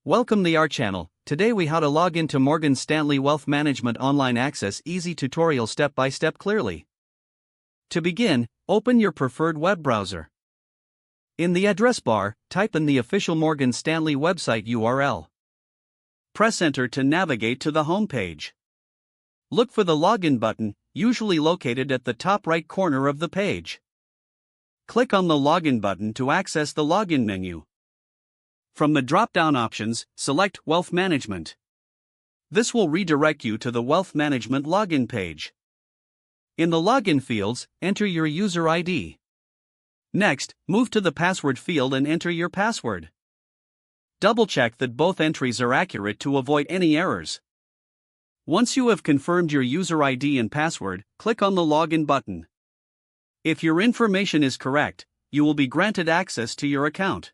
Welcome to our channel. Today we how to log into Morgan Stanley Wealth Management online access easy tutorial step by step clearly. To begin, open your preferred web browser. In the address bar, type in the official Morgan Stanley website URL. Press enter to navigate to the home page. Look for the login button, usually located at the top right corner of the page. Click on the login button to access the login menu. From the drop-down options, select Wealth Management. This will redirect you to the Wealth Management login page. In the login fields, enter your user ID. Next, move to the password field and enter your password. Double-check that both entries are accurate to avoid any errors. Once you have confirmed your user ID and password, click on the Login button. If your information is correct, you will be granted access to your account.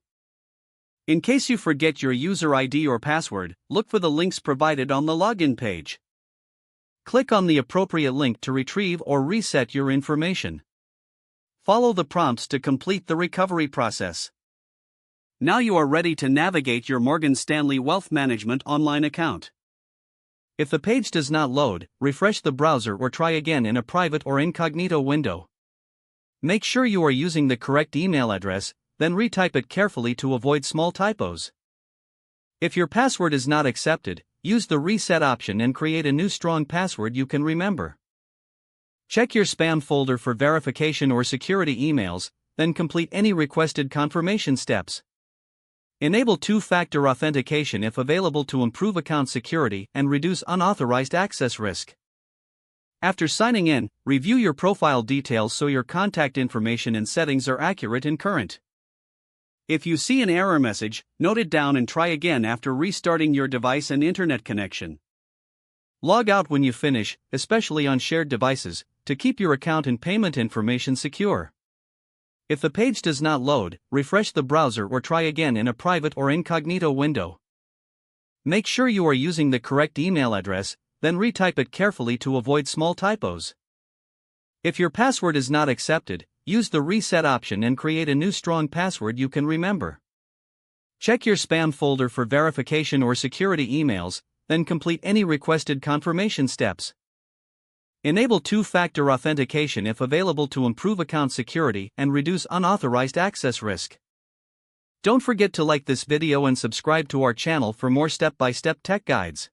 In case you forget your user ID or password, look for the links provided on the login page. Click on the appropriate link to retrieve or reset your information. Follow the prompts to complete the recovery process. Now you are ready to navigate your Morgan Stanley Wealth Management online account. If the page does not load, refresh the browser or try again in a private or incognito window. Make sure you are using the correct email address, then retype it carefully to avoid small typos. If your password is not accepted, use the reset option and create a new strong password you can remember. Check your spam folder for verification or security emails, then complete any requested confirmation steps. Enable two-factor authentication if available to improve account security and reduce unauthorized access risk. After signing in, review your profile details so your contact information and settings are accurate and current. If you see an error message, note it down and try again after restarting your device and internet connection. Log out when you finish, especially on shared devices, to keep your account and payment information secure. If the page does not load, refresh the browser or try again in a private or incognito window. Make sure you are using the correct email address, then retype it carefully to avoid small typos. If your password is not accepted, use the reset option and create a new strong password you can remember. Check your spam folder for verification or security emails, then complete any requested confirmation steps. Enable two-factor authentication if available to improve account security and reduce unauthorized access risk. Don't forget to like this video and subscribe to our channel for more step-by-step tech guides.